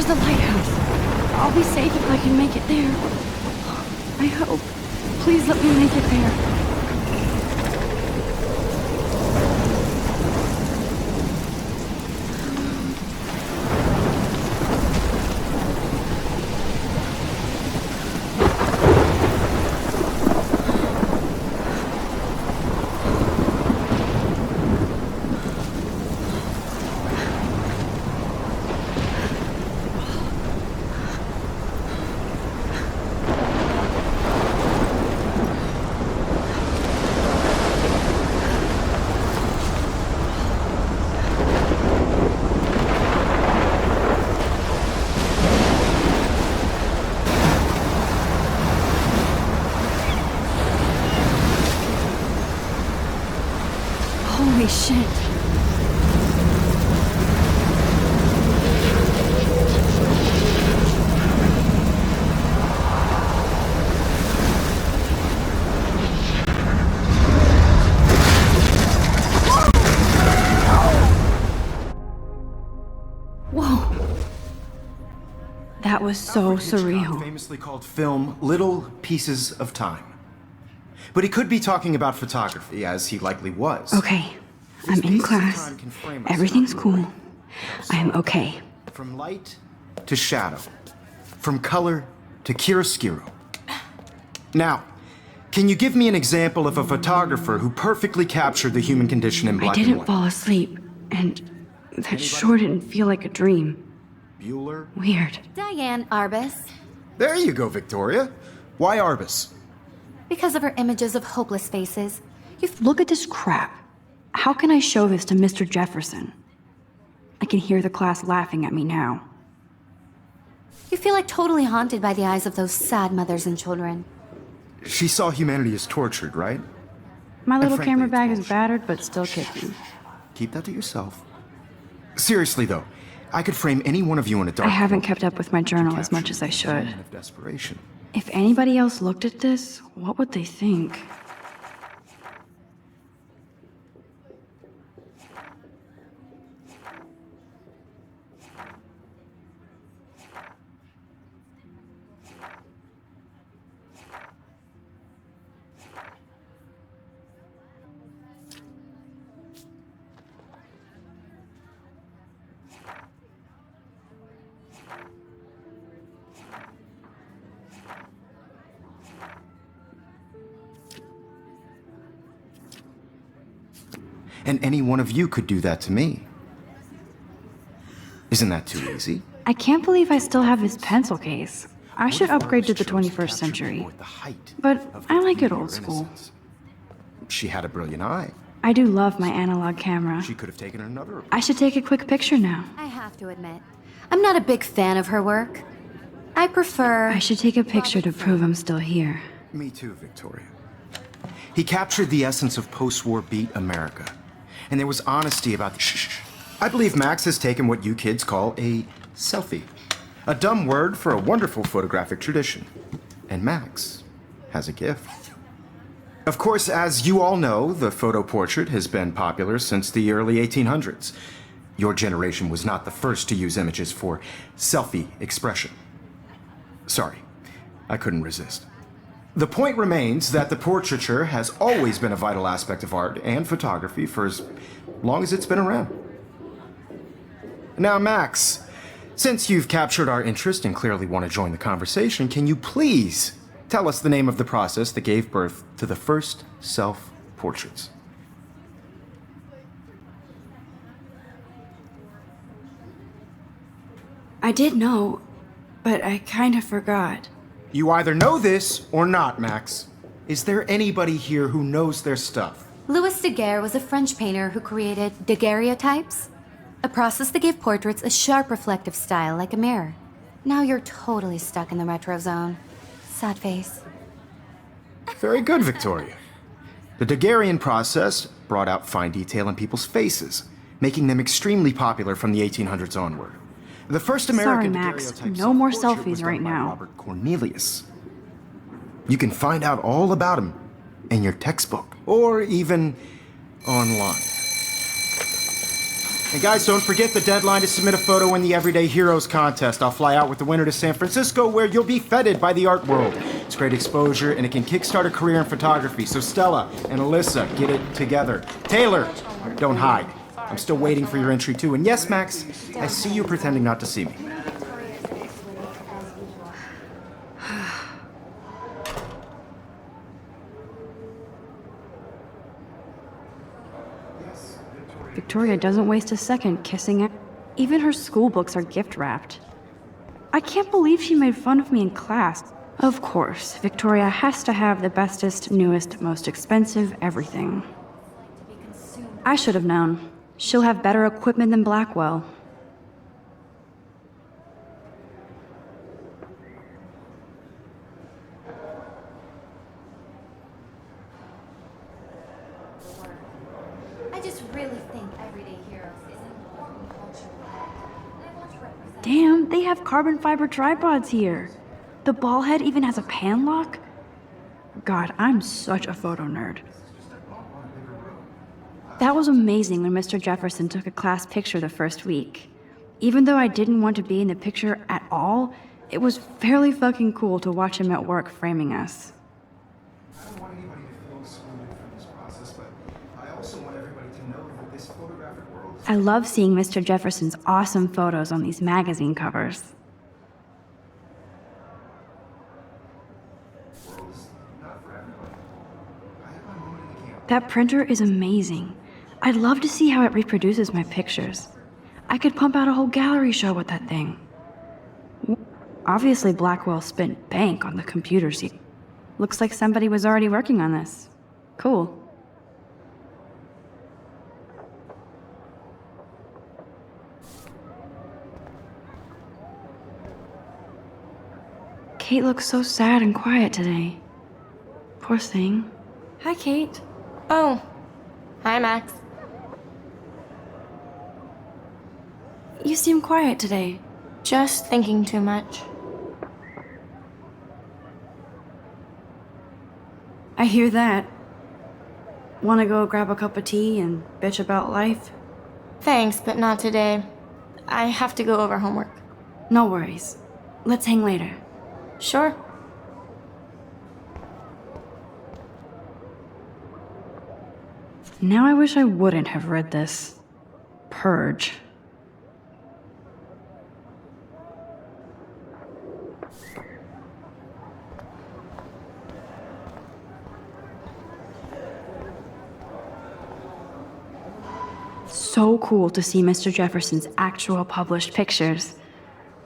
the lighthouse. I'll be safe if I can make it there. I hope. Please let me make it there. Holy shit. Whoa. That was so surreal. Famously called film Little Pieces of Time. But he could be talking about photography, as he likely was. Okay, I'm in class. Everything's cool. I am okay. From light to shadow. From color to chiaroscuro. Now, can you give me an example of a photographer who perfectly captured the human condition in black and white? I didn't fall asleep, and that sure didn't feel like a dream. Bueller? Weird. Diane Arbus. There you go, Victoria. Why Arbus? Because of her images of hopeless faces. Look at this crap. How can I show this to Mr. Jefferson? I can hear the class laughing at me now. You feel like totally haunted by the eyes of those sad mothers and children. She saw humanity as tortured, right? My little frankly, camera it's bag is bullshit. battered, but still kicking. Keep that to yourself. Seriously, though, I could frame any one of you in a dark I haven't room kept up with my to journal as much capture as I the should. moment of desperation. If anybody else looked at this, what would they think? And any one of you could do that to me. Isn't that too easy? I can't believe I still have this pencil case. I should upgrade to the 21st century. But I like it old school. She had a brilliant eye. I do love my analog camera. She could have taken another. I should take a quick picture now. I have to admit, I'm not a big fan of her work. I prefer... I should take a picture to prove I'm still here. Me too, Victoria. He captured the essence of post-war beat America. And there was honesty about the shh. I believe Max has taken what you kids call a selfie. A dumb word for a wonderful photographic tradition. And Max has a gift. Of course, as you all know, the photo portrait has been popular since the early 1800s. Your generation was not the first to use images for selfie expression. Sorry, I couldn't resist. The point remains that the portraiture has always been a vital aspect of art and photography for as long as it's been around. Now, Max, since you've captured our interest and clearly want to join the conversation, can you please tell us the name of the process that gave birth to the first self-portraits? I did know, but I kind of forgot. You either know this or not, Max. Is there anybody here who knows their stuff? Louis Daguerre was a French painter who created daguerreotypes, a process that gave portraits a sharp reflective style like a mirror. Now you're totally stuck in the retro zone. Sad face. Very good, Victoria. The Daguerrean process brought out fine detail in people's faces, making them extremely popular from the 1800s onward. The first American Sorry, Max. daguerreotype No more self-portrait selfies was done right by now. Robert Cornelius. You can find out all about him in your textbook, or even online. And guys, don't forget the deadline to submit a photo in the Everyday Heroes contest. I'll fly out with the winner to San Francisco, where you'll be feted by the art world. It's great exposure, and it can kickstart a career in photography. So Stella and Alyssa, get it together. Taylor, don't hide. I'm still waiting for your entry too. And yes, Max, I see you pretending not to see me. Victoria doesn't waste a second kissing it. Even her school books are gift-wrapped. I can't believe she made fun of me in class. Of course, Victoria has to have the bestest, newest, most expensive everything. I should have known. She'll have better equipment than Blackwell. I just really think Everyday Heroes is an important cultural event. And I want to represent. Damn, they have carbon fiber tripods here. The ball head even has a pan lock. God, I'm such a photo nerd. That was amazing when Mr. Jefferson took a class picture the first week. Even though I didn't want to be in the picture at all, it was fairly fucking cool to watch him at work framing us. I don't want anybody to feel excluded from this process, but I also want everybody to know that this photographic world is I love seeing Mr. Jefferson's awesome photos on these magazine covers. not for everybody. I have my moment in the camp. That printer is amazing. I'd love to see how it reproduces my pictures. I could pump out a whole gallery show with that thing. Obviously, Blackwell spent bank on the computer seat. Looks like somebody was already working on this. Cool. Kate looks so sad and quiet today. Poor thing. Hi, Kate. Oh, hi, Max. You seem quiet today. Just thinking too much. I hear that. Wanna go grab a cup of tea and bitch about life? Thanks, but not today. I have to go over homework. No worries. Let's hang later. Sure. Now I wish I wouldn't have read this. Purge. So cool to see Mr. Jefferson's actual published pictures.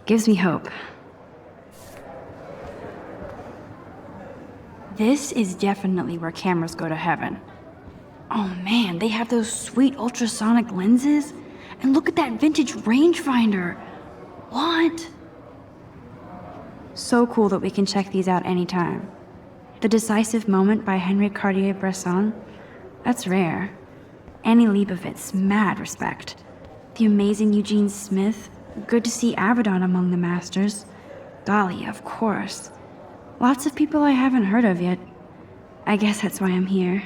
Gives me hope. This is definitely where cameras go to heaven. Oh man, they have those sweet ultrasonic lenses. And look at that vintage rangefinder. What? So cool that we can check these out anytime. The Decisive Moment by Henry Cartier-Bresson. That's rare. Annie Leibovitz, mad respect. The amazing Eugene Smith. Good to see Avedon among the masters. Golly, of course. Lots of people I haven't heard of yet. I guess that's why I'm here.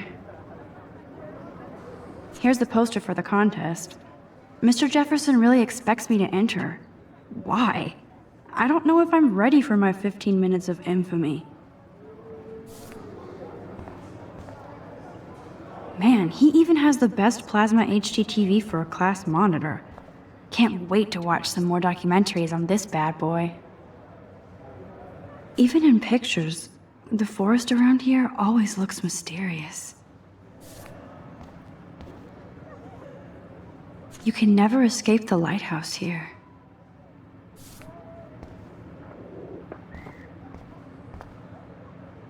Here's the poster for the contest. Mr. Jefferson really expects me to enter. Why? I don't know if I'm ready for my 15 minutes of infamy. Man, he even has the best plasma HDTV for a class monitor. Can't wait to watch some more documentaries on this bad boy. Even in pictures, the forest around here always looks mysterious. You can never escape the lighthouse here.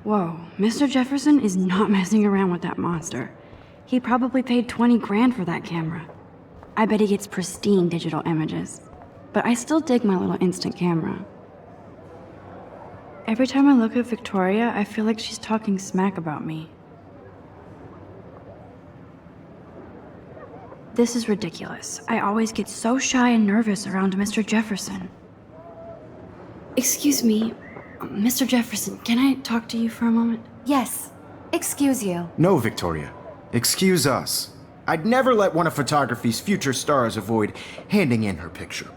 Whoa, Mr. Jefferson is not messing around with that monster. He probably paid 20 grand for that camera. I bet he gets pristine digital images. But I still dig my little instant camera. Every time I look at Victoria, I feel like she's talking smack about me. This is ridiculous. I always get so shy and nervous around Mr. Jefferson. Excuse me, Mr. Jefferson, can I talk to you for a moment? Yes. Excuse you. No, Victoria. Excuse us. I'd never let one of photography's future stars avoid handing in her picture.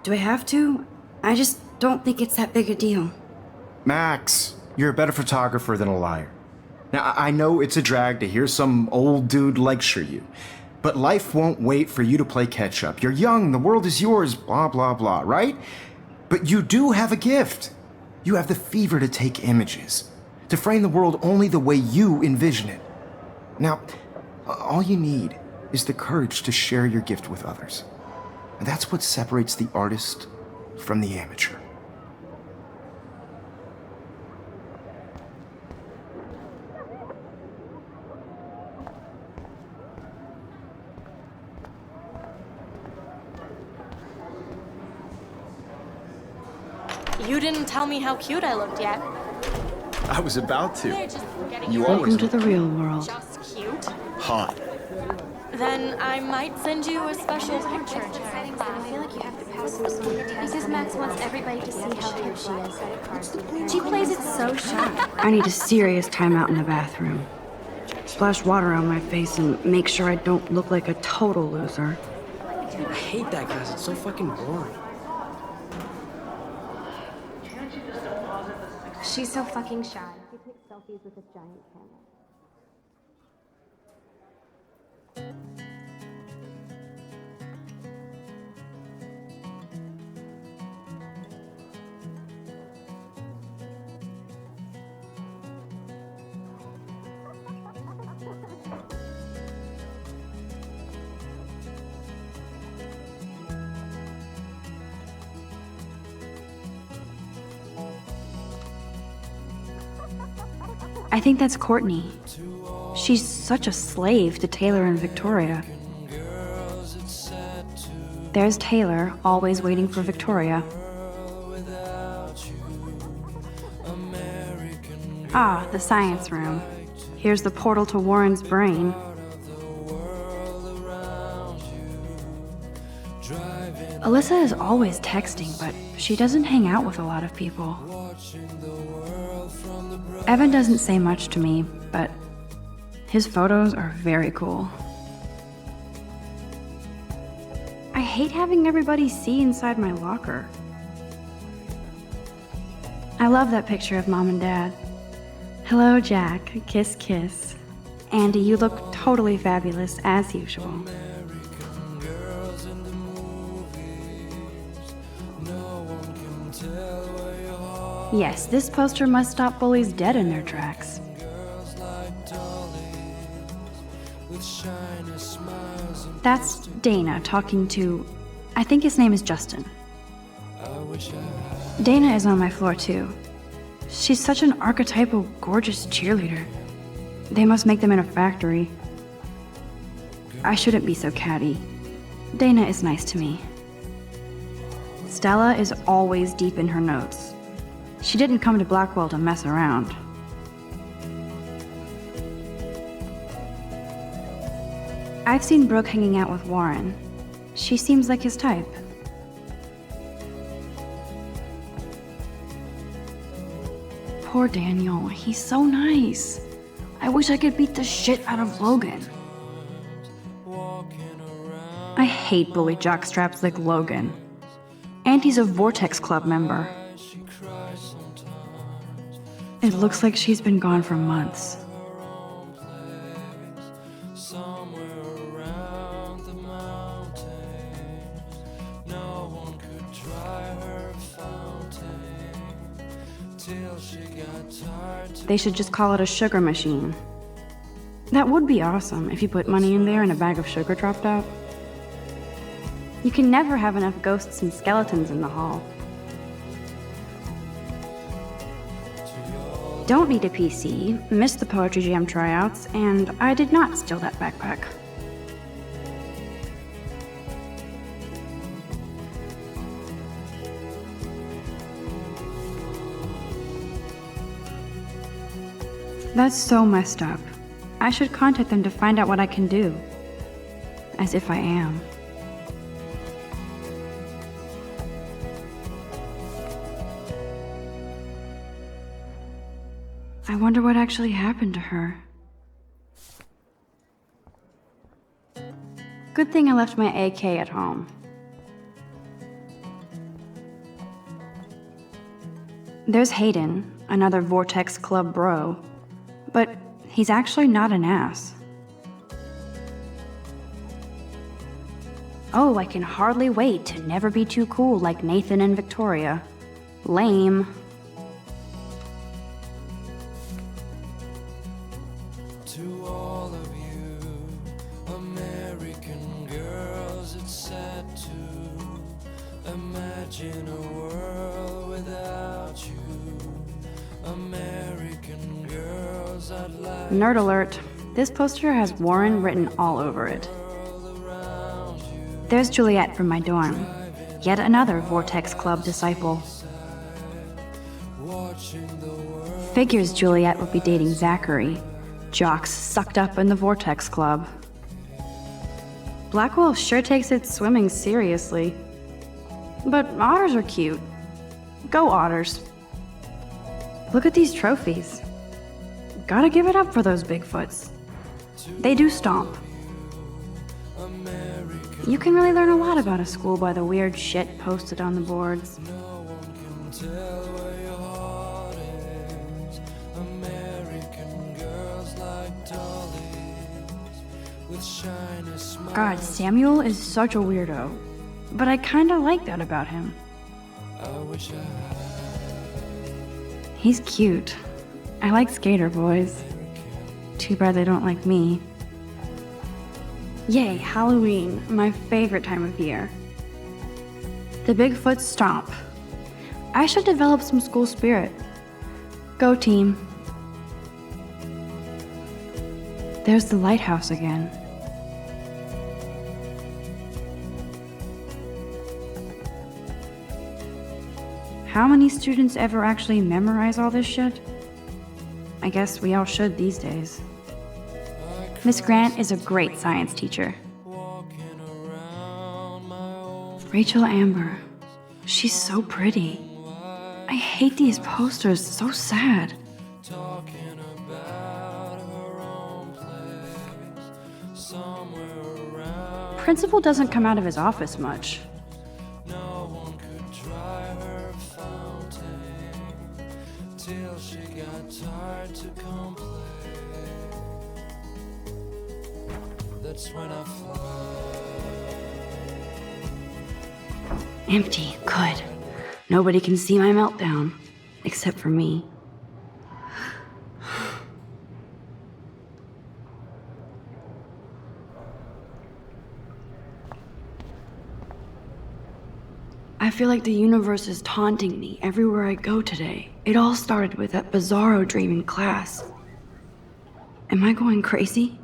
Do I have to? I just don't think it's that big a deal. Max, you're a better photographer than a liar. Now, I know it's a drag to hear some old dude lecture you, but life won't wait for you to play catch-up. You're young, the world is yours, blah, blah, blah, right? But you do have a gift. You have the fever to take images, to frame the world only the way you envision it. Now, all you need is the courage to share your gift with others. And that's what separates the artist from the amateur. You didn't tell me how cute I looked yet. I was about to. They're just getting You you always Welcome to the real world. just cute. hot. Then I might send you a special picture. I feel like you have to pass some sort of test. Because Max wants everybody to see how cute she is. She plays it so shy. I need a serious timeout in the bathroom. Splash water on my face and make sure I don't look like a total loser. I hate that class. It's so fucking boring. She's so fucking shy. She takes selfies with a giant camera. I think that's Courtney. She's such a slave to Taylor and Victoria. There's Taylor, always waiting for Victoria. Ah, the science room. Here's the portal to Warren's brain. Alyssa is always texting, but she doesn't hang out with a lot of people. Evan doesn't say much to me, but his photos are very cool. I hate having everybody see inside my locker. I love that picture of Mom and Dad. Hello, Jack. Kiss, kiss. Andy, you look totally fabulous, as usual. Yes, this poster must stop bullies dead in their tracks. That's Dana talking to, I think his name is Justin. Dana is on my floor too. She's such an archetypal, gorgeous cheerleader. They must make them in a factory. I shouldn't be so catty. Dana is nice to me. Stella is always deep in her notes. She didn't come to Blackwell to mess around. I've seen Brooke hanging out with Warren. She seems like his type. Poor Daniel, he's so nice. I wish I could beat the shit out of Logan. I hate bully jockstraps like Logan. And he's a Vortex Club member. It looks like she's been gone for months. They should just call it a sugar machine. That would be awesome if you put money in there and a bag of sugar dropped out. You can never have enough ghosts and skeletons in the hall. Don't need a PC, missed the Poetry Jam tryouts, and I did not steal that backpack. That's so messed up. I should contact them to find out what I can do. As if I am. I I wonder what actually happened to her. Good thing I left my AK at home. There's Hayden, another Vortex Club bro, but he's actually not an ass. Oh, I can hardly wait to never be too cool like Nathan and Victoria. Lame. To all of you, American girls, it's sad to imagine a world without you. American girls, I'd like Nerd alert. This poster has Warren written all over it. There's Juliet from my dorm. Yet another Vortex Club disciple. Figures Juliet would be dating Zachary, jocks sucked up in the Vortex Club. Blackwell sure takes its swimming seriously. But otters are cute. Go otters. Look at these trophies. Gotta give it up for those Bigfoots. They do stomp. You can really learn a lot about a school by the weird shit posted on the boards. God, Samuel is such a weirdo. But I kinda like that about him. He's cute. I like skater boys. Too bad they don't like me. Yay, Halloween, my favorite time of year. The Bigfoot stomp. I should develop some school spirit. Go team. There's the lighthouse again. How many students ever actually memorize all this shit? I guess we all should these days. Miss Grant is a great science teacher. Rachel Amber. She's so pretty. I hate these posters, so sad. Principal doesn't come out of his office much. Till she got tired to complain. That's when I fly. Empty, good. Nobody can see my meltdown, except for me. I feel like the universe is taunting me everywhere I go today. It all started with that bizarro dream in class. Am I going crazy?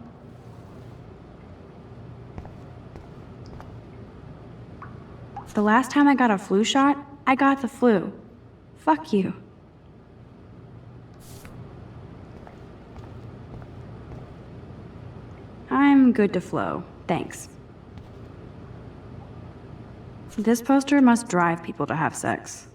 The last time I got a flu shot, I got the flu. Fuck you. I'm good to flow, thanks. This poster must drive people to have sex.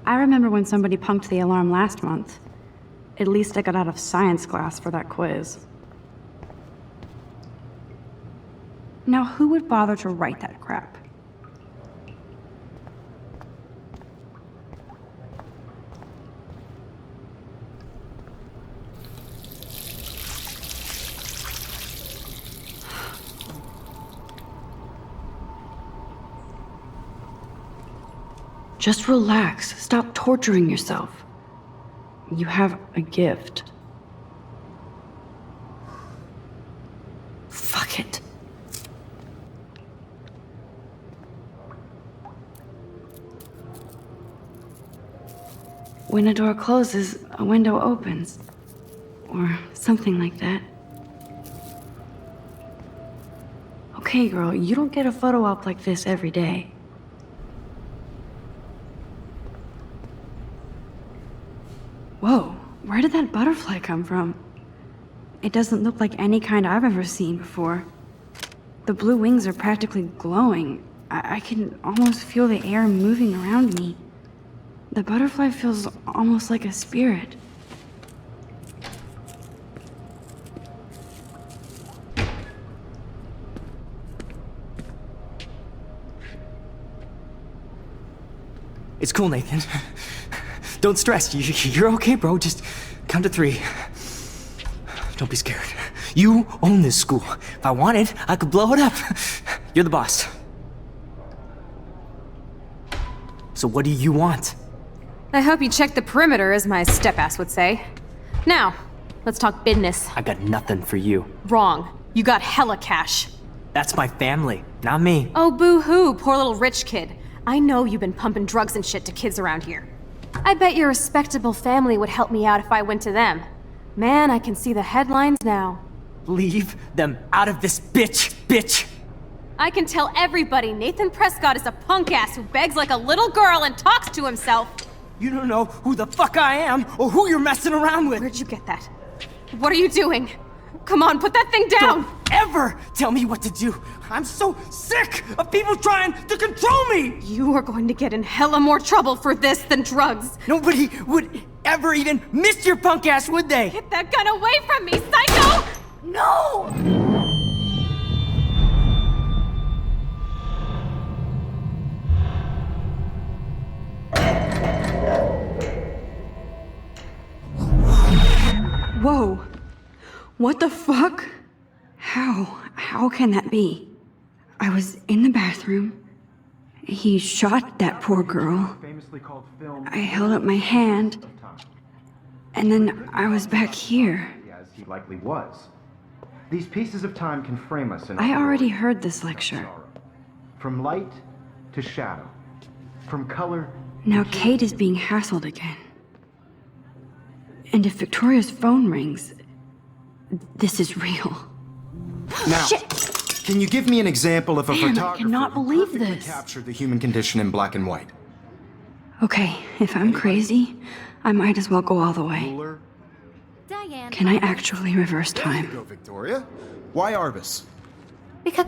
I remember when somebody punked the alarm last month. At least I got out of science class for that quiz. Now, who would bother to write that crap? Just relax. Stop torturing yourself. You have a gift. Fuck it. When a door closes, a window opens. Or something like that. Okay, girl, you don't get a photo op like this every day. Whoa, where did that butterfly come from? It doesn't look like any kind I've ever seen before. The blue wings are practically glowing. I can almost feel the air moving around me. The butterfly feels almost like a spirit. It's cool, Nathan. Don't stress. You're okay, bro. Just count to 3. Don't be scared. You own this school. If I wanted, I could blow it up. You're the boss. So what do you want? I hope you checked the perimeter, as my step-ass would say. Now, let's talk business. I got nothing for you. Wrong. You got hella cash. That's my family, not me. Oh, boo-hoo, poor little rich kid. I know you've been pumping drugs and shit to kids around here. I bet your respectable family would help me out if I went to them. Man, I can see the headlines now. Leave them out of this, bitch! I can tell everybody Nathan Prescott is a punk ass who begs like a little girl and talks to himself. You don't know who the fuck I am or who you're messing around with. Where'd you get that? What are you doing? Come on, put that thing down! Don't ever tell me what to do! I'm so sick of people trying to control me! You are going to get in hella more trouble for this than drugs. Nobody would ever even miss your punk ass, would they? Get that gun away from me, psycho! No! Whoa! What the fuck? How can that be? I was in the bathroom. He shot that poor girl. I held up my hand. And then I was back here. As he likely was. These pieces of time can frame us in I already heard this lecture. From light to shadow. From color. Now Kate is being hassled again. And if Victoria's phone rings, this is real. Now, Shit! Can you give me an example of a Man, I photographer cannot who believe perfectly this. captured the human condition in black and white? Okay, if I'm crazy, I might as well go all the way. Ruler? Diane. Can I actually reverse There you time? go, Victoria. Why Arbus? Because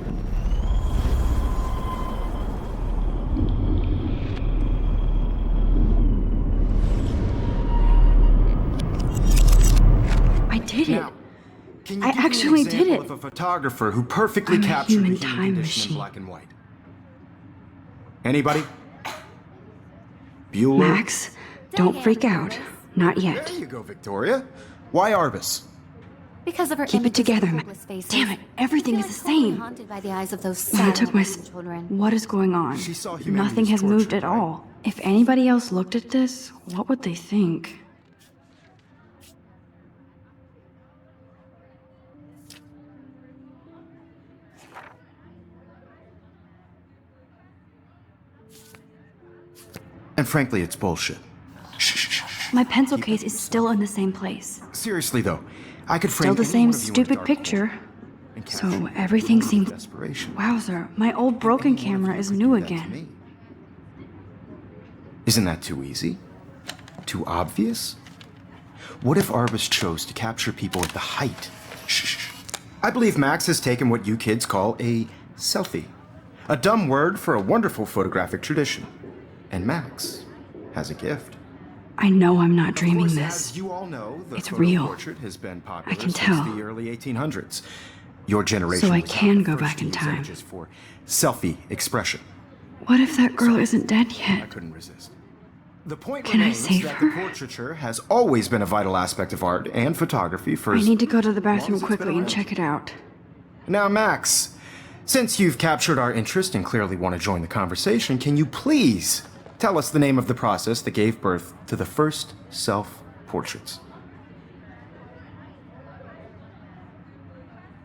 I did it. Now, can you I give actually me an did example it. of a photographer who perfectly I'm a captured human the human time condition machine. in black and white? Anybody? Bueller? Max, don't freak out. Not yet. There you go, Victoria. Why Arbus? because of her Keep it images of together, hopeless faces. Damn it, everything I is feel the totally same. haunted by the eyes of those When I sad took my children. What is going on? She saw humanity Nothing as has moved torture, at right? all. If anybody else looked at this, what would they think? And frankly, it's bullshit. Shh, shh, shh, shh. My pencil case is still in the same place. Seriously, though, I could frame Still the any same one of you in a stupid dark picture. hole and capture So you everything with seems... desperation. Wowzer, my old broken Any one of camera you is could new do that to again. me. Isn't that too easy? Too obvious? What if Arbus chose to capture people at the height? Shh, shh, shh. I believe Max has taken what you kids call a selfie. A dumb word for a wonderful photographic tradition. And Max has a gift. I know I'm not Of dreaming course, this. As you all know, the It's photo real. portrait has been popular I can since tell. the early 1800s. Your generation So I was not can the go first back to in use time. images for selfie expression. What if that girl isn't dead I yet? couldn't resist. The point Can I remains save that her? the portraiture has always been a vital aspect of art and photography for I as need to go to the long as bathroom it's been quickly and around. check it out. Now, Max, since you've captured our interest and clearly want to join the conversation, can you please tell us the name of the process that gave birth to the first self-portraits?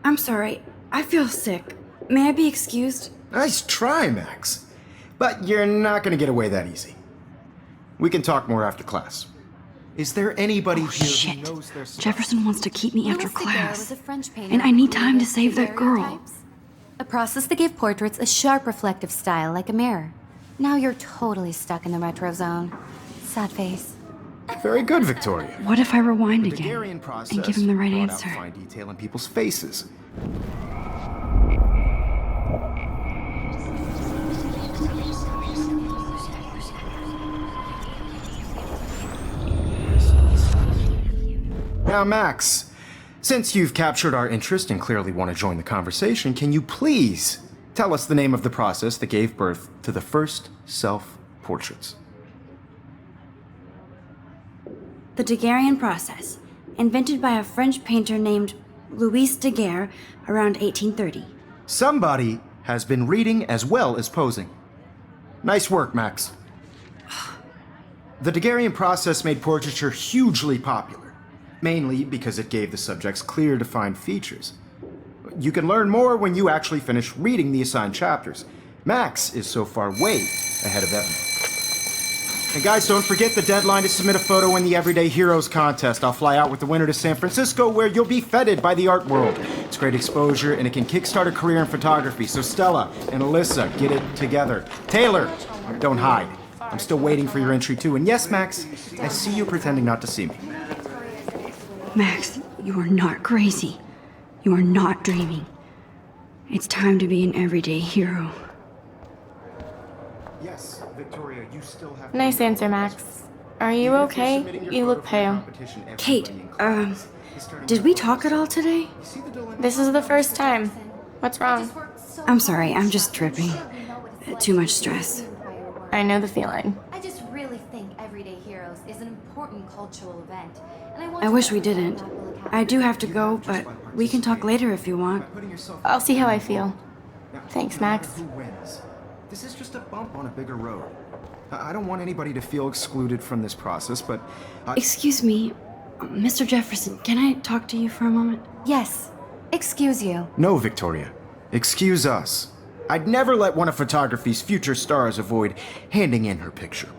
I'm sorry. I feel sick. May I be excused? Nice try, Max. But you're not going to get away that easy. We can talk more after class. Is there anybody here Shit. who knows their stuff? Jefferson wants to keep me after Louis Daguerre class. was a French painter And I need who time to created save that girl. daguerreotypes, a process that gave portraits a sharp reflective style like a mirror. Now you're totally stuck in the retro zone. Sad face. Very good, Victoria. What if I rewind The again Daguerrean process and give him the right brought out answer? fine detail in people's faces. Now, Max, since you've captured our interest and clearly want to join the conversation, can you please tell us the name of the process that gave birth to the first self-portraits? The Daguerrean process, invented by a French painter named Louis Daguerre around 1830. Somebody has been reading as well as posing. Nice work, Max. The Daguerrean process made portraiture hugely popular, mainly because it gave the subjects clear, defined features. You can learn more when you actually finish reading the assigned chapters. Max is so far way ahead of Evan. And guys, don't forget the deadline to submit a photo in the Everyday Heroes contest. I'll fly out with the winner to San Francisco, where you'll be feted by the art world. It's great exposure, and it can kickstart a career in photography. So Stella and Alyssa, get it together. Taylor, don't hide. I'm still waiting for your entry too. And yes, Max, I see you pretending not to see me. Max, you are not crazy. You are not dreaming. It's time to be an everyday hero. Yes, Victoria, you still have... Nice answer, Max. Are you okay? You look pale. Kate, did we talk at all today? This is the first time. What's wrong? I'm sorry, I'm just tripping. Too much stress. I know the feeling. I just really think Everyday Heroes is an important cultural event. And I wish we didn't. I do have to go, but we can talk later if you want. I'll see how I feel. Thanks, Max. Who wins? This is just a bump on a bigger road. I don't want anybody to feel excluded from this process, but Excuse me, Mr. Jefferson, can I talk to you for a moment? Yes. Excuse you. No, Victoria. Excuse us. I'd never let one of photography's future stars avoid handing in her picture.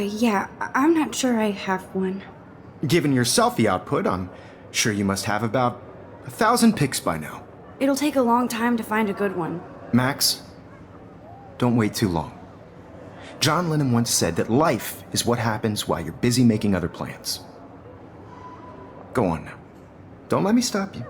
Yeah, I'm not sure I have one. Given your selfie output, I'm sure you must have about 1,000 pics by now. It'll take a long time to find a good one. Max, don't wait too long. John Lennon once said that life is what happens while you're busy making other plans. Go on now. Don't let me stop you.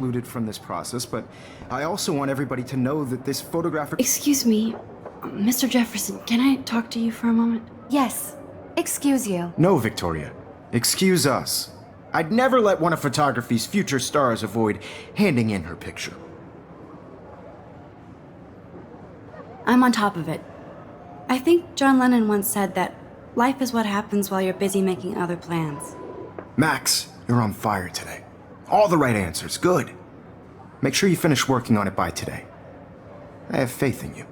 Excluded from this process, but I also want everybody to know that this photographic... Excuse me, Mr. Jefferson, can I talk to you for a moment? Yes. Excuse you. No, Victoria. Excuse us. I'd never let one of photography's future stars avoid handing in her picture. I'm on top of it. I think John Lennon once said that life is what happens while you're busy making other plans. Max, you're on fire today. All the right answers. Good. Make sure you finish working on it by today. I have faith in you.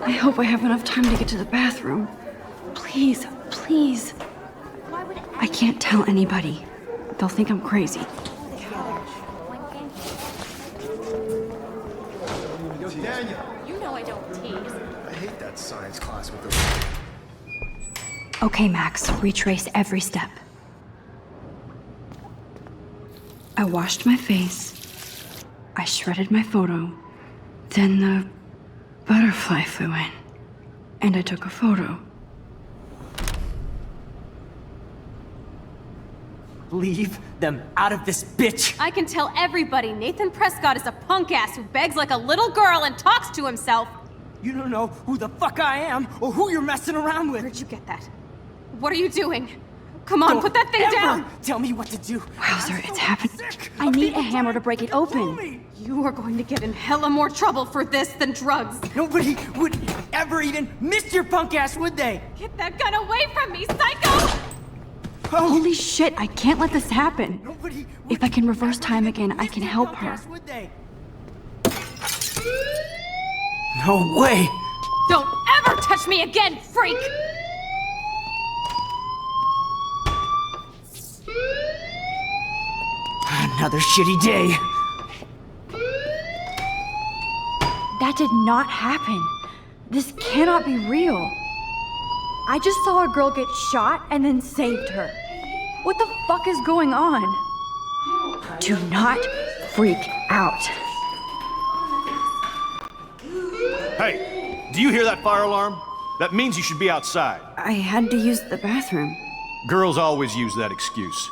I hope I have enough time to get to the bathroom. Please, please. I can't tell anybody. They'll think I'm crazy. Daniel! You know I don't tease. I hate that science class with the... Okay, Max, retrace every step. I washed my face. I shredded my photo. Then the butterfly flew in. And I took a photo. Leave them out of this bitch! I can tell everybody Nathan Prescott is a punk ass who begs like a little girl and talks to himself. You don't know who the fuck I am or who you're messing around with. Where'd you get that? What are you doing? Come on, Don't put that thing ever down! Tell me what to do. Wowzer, it's happened. I need a hammer to break it open. You are going to get in hella more trouble for this than drugs. Nobody would ever even miss your punk ass, would they? Get that gun away from me, psycho! Holy shit, I can't let this happen. Nobody If I can reverse time again, I can help her. No way! Don't ever touch me again, freak! Another shitty day. That did not happen. This cannot be real. I just saw a girl get shot and then saved her. What the fuck is going on? Do not freak out. Hey, do you hear that fire alarm? That means you should be outside. I had to use the bathroom. Girls always use that excuse.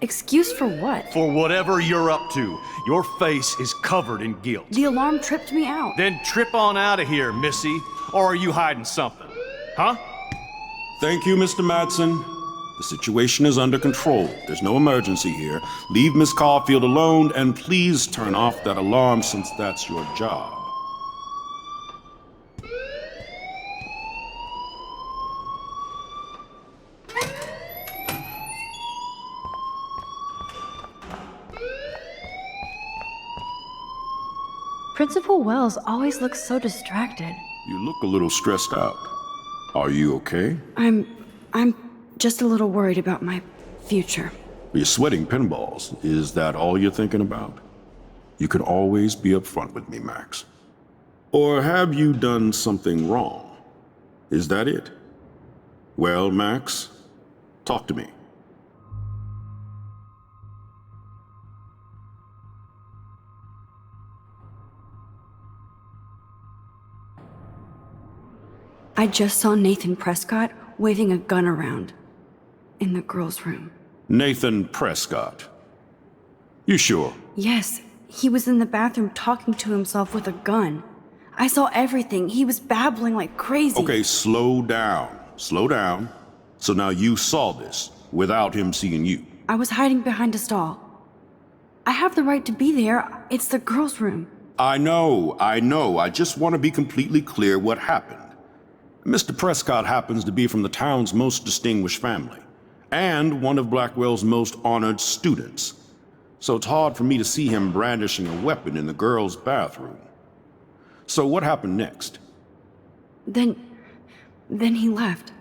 Excuse for what? For whatever you're up to, your face is covered in guilt. The alarm tripped me out. Then trip on out of here, Missy. Or are you hiding something? Huh? Thank you, Mr. Madsen. The situation is under control. There's no emergency here. Leave Miss Caulfield alone, and please turn off that alarm since that's your job. Principal Wells always looks so distracted. You look a little stressed out. Are you okay? I'm just a little worried about my future. You're sweating pinballs. Is that all you're thinking about? You can always be upfront with me, Max. Or have you done something wrong? Is that it? Well, Max, talk to me. I just saw Nathan Prescott waving a gun around in the girls' room. Nathan Prescott. You sure? Yes, he was in the bathroom talking to himself with a gun. I saw everything. He was babbling like crazy. Okay, slow down. Slow down. So now you saw this without him seeing you. I was hiding behind a stall. I have the right to be there. It's the girls' room. I know. I just want to be completely clear what happened. Mr. Prescott happens to be from the town's most distinguished family, and one of Blackwell's most honored students. So it's hard for me to see him brandishing a weapon in the girls' bathroom. So what happened next? Then he left.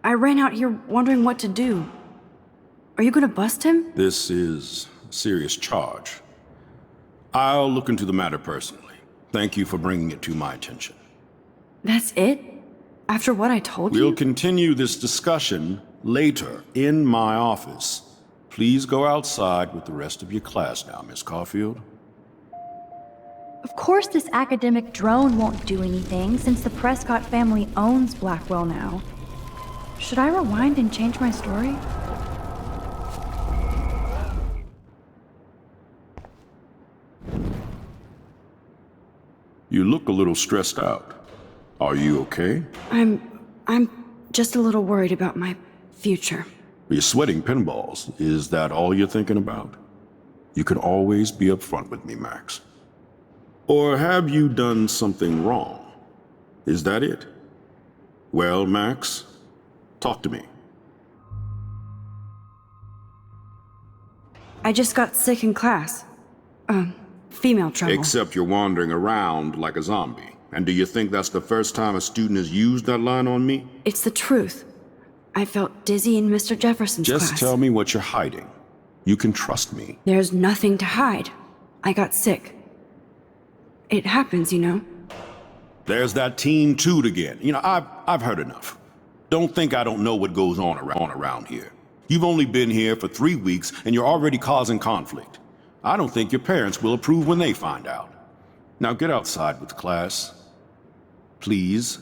I ran out here wondering what to do. Are you gonna bust him? This is a serious charge. I'll look into the matter personally. Thank you for bringing it to my attention. That's it? After what I told you? We'll continue this discussion later in my office. Please go outside with the rest of your class now, Miss Caulfield. Of course this academic drone won't do anything since the Prescott family owns Blackwell now. Should I rewind and change my story? You look a little stressed out. Are you okay? I'm just a little worried about my future. You're sweating pinballs. Is that all you're thinking about? You can always be upfront with me, Max. Or have you done something wrong? Is that it? Well, Max, talk to me. I just got sick in class. Female trouble. Except you're wandering around like a zombie. And do you think that's the first time a student has used that line on me? It's the truth. I felt dizzy in Mr. Jefferson's class. Just tell me what you're hiding. You can trust me. There's nothing to hide. I got sick. It happens, you know. There's that Team Toot again. You know, I've heard enough. Don't think I don't know what goes on around here. You've only been here for 3 weeks and you're already causing conflict. I don't think your parents will approve when they find out. Now get outside with class. Please.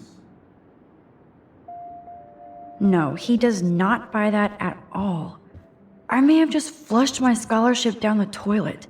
No, he does not buy that at all. I may have just flushed my scholarship down the toilet.